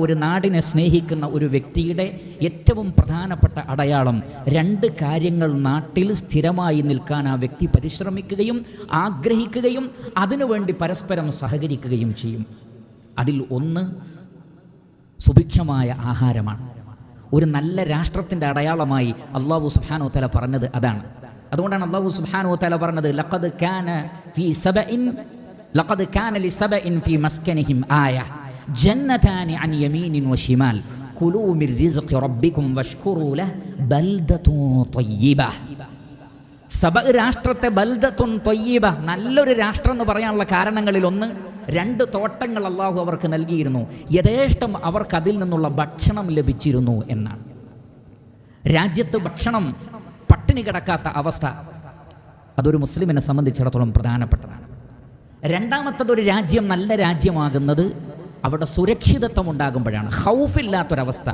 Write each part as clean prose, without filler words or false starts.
ഒരു നാടിനെ സ്നേഹിക്കുന്ന ഒരു വ്യക്തിയുടെ ഏറ്റവും പ്രധാനപ്പെട്ട അടയാളം രണ്ട് കാര്യങ്ങൾ നാട്ടിൽ സ്ഥിരമായി നിൽക്കാൻ ആ വ്യക്തി പരിശ്രമിക്കുകയും ആഗ്രഹിക്കുകയും അതിനുവേണ്ടി പരസ്പരം സഹകരിക്കുകയും ചെയ്യും. അതിൽ ഒന്ന് സുഭിക്ഷമായ ആഹാരമാണ്. ഒരു നല്ല രാഷ്ട്രത്തിൻ്റെ അടയാളമായി അല്ലാഹു സുബ്ഹാനഹു വതആല പറഞ്ഞത് അതാണ്. അതുകൊണ്ടാണ് അല്ലാഹു സുബ്ഹാനഹു വതആല പറഞ്ഞത് ലഖദ് കാന ലിസബഇൻ ഫീ മസ്കനിഹിം ആയ ജന്നതാനി അൻ യമീനിൻ വശിമാൽ കുലൂ മിർ റിസ്ഖി റബ്ബികും വഷ്കുറൂ ലഹു ബൽദത്തുൻ ത്വയ്യിബ. സബ രാഷ്ട്രത്തെ ബൽദത്തുൻ ത്വയ്യിബ, നല്ലൊരു രാഷ്ട്രം എന്ന് പറയാനുള്ള കാരണങ്ങളിൽ ഒന്ന്, രണ്ട് തോട്ടങ്ങൾ അള്ളാഹു അവർക്ക് നൽകിയിരുന്നു, യഥേഷ്ടം അവർക്ക് അതിൽ നിന്നുള്ള ഭക്ഷണം ലഭിച്ചിരുന്നു എന്നാണ്. രാജ്യത്ത് ഭക്ഷണം പട്ടിണി കിടക്കാത്ത അവസ്ഥ അതൊരു മുസ്ലിമിനെ സംബന്ധിച്ചിടത്തോളം പ്രധാനപ്പെട്ടതാണ്. രണ്ടാമത്തതൊരു രാജ്യം നല്ല രാജ്യമാകുന്നത് അവിടെ സുരക്ഷിതത്വം ഉണ്ടാകുമ്പോഴാണ്. ഖൗഫില്ലാത്തൊരവസ്ഥ,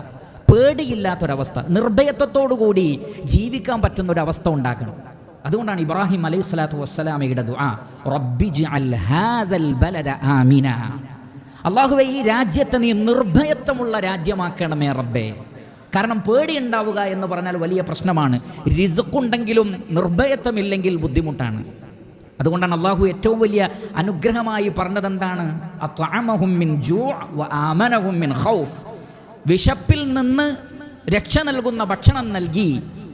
പേടിയില്ലാത്തൊരവസ്ഥ, നിർഭയത്വത്തോടുകൂടി ജീവിക്കാൻ പറ്റുന്നൊരവസ്ഥ ഉണ്ടാക്കണം. അതുകൊണ്ടാണ് ഇബ്രാഹിം അലൈഹി സ്വലാത്തു വസ്സലാമയുടെ ദുആ, റബ്ബി ജ്അൽ ഹാദൽ ബലദ ആമിന, അല്ലാഹുവേ ഈ രാജ്യത്തെ നീ നിർഭയത്വമുള്ള രാജ്യമാക്കണമേ റബ്ബേ. കാരണം പേടി ഉണ്ടാവുക എന്ന് പറഞ്ഞാൽ വലിയ പ്രശ്നമാണ്. റിസ്ഖുണ്ടെങ്കിലും നിർഭയത്വമില്ലെങ്കിൽ ബുദ്ധിമുട്ടാണ്. അതുകൊണ്ടാണ് അള്ളാഹു ഏറ്റവും വലിയ അനുഗ്രഹമായി പറഞ്ഞതെന്താണ്? അത്അമഹും മിൻ ജൂഅ് വ ആമനഹും മിൻ ഖൗഫ്. വിശപ്പിൽ നിന്ന് രക്ഷ നൽകുന്ന ഭക്ഷണം നൽകി,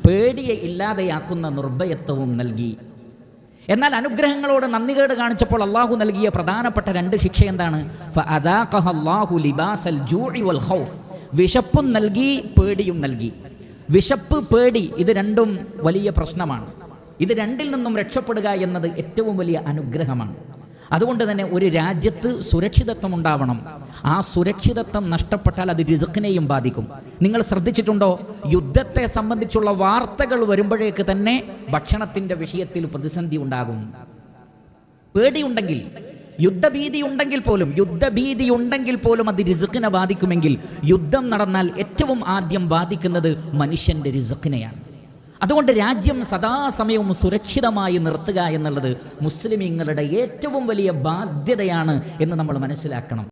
പേടിയെ ഇല്ലാതെയാക്കുന്ന നിർഭയത്വവും നൽകി. എന്നാൽ അനുഗ്രഹങ്ങളോട് നന്ദികേട് കാണിച്ചപ്പോൾ അള്ളാഹു നൽകിയ പ്രധാനപ്പെട്ട രണ്ട് ശിക്ഷ എന്താണ്? ഫഅദാഖഹല്ലാഹു ലിബാസൽ ജൂഇ വൽ ഖൗഫ്. വിശപ്പും നൽകി, പേടിയും നൽകി. വിശപ്പ്, പേടി, ഇത് രണ്ടും വലിയ പ്രശ്നമാണ്. ഇത് രണ്ടിൽ നിന്നും രക്ഷപ്പെടുക എന്നത് ഏറ്റവും വലിയ അനുഗ്രഹമാണ്. അതുകൊണ്ട് തന്നെ ഒരു രാജ്യത്ത് സുരക്ഷിതത്വം ഉണ്ടാവണം. ആ സുരക്ഷിതത്വം നഷ്ടപ്പെട്ടാൽ അത് റിസ്ഖിനെയും ബാധിക്കും. നിങ്ങൾ ശ്രദ്ധിച്ചിട്ടുണ്ടോ? യുദ്ധത്തെ സംബന്ധിച്ചുള്ള വാർത്തകൾ വരുമ്പോഴേക്ക് തന്നെ ഭക്ഷണത്തിൻ്റെ വിഷയത്തിൽ പ്രതിസന്ധി ഉണ്ടാകും. പേടിയുണ്ടെങ്കിൽ, യുദ്ധഭീതി ഉണ്ടെങ്കിൽ പോലും അത് റിസ്ഖിനെ ബാധിക്കുമെങ്കിൽ, യുദ്ധം നടന്നാൽ ഏറ്റവും ആദ്യം ബാധിക്കുന്നത് മനുഷ്യൻ്റെ റിസ്ഖിനെയാണ്. അതുകൊണ്ട് രാജ്യം സദാസമയവും സുരക്ഷിതമായി നിർത്തുക എന്നുള്ളത് മുസ്ലിമീങ്ങളുടെ ഏറ്റവും വലിയ ബാധ്യതയാണ് എന്ന് നമ്മൾ മനസ്സിലാക്കണം.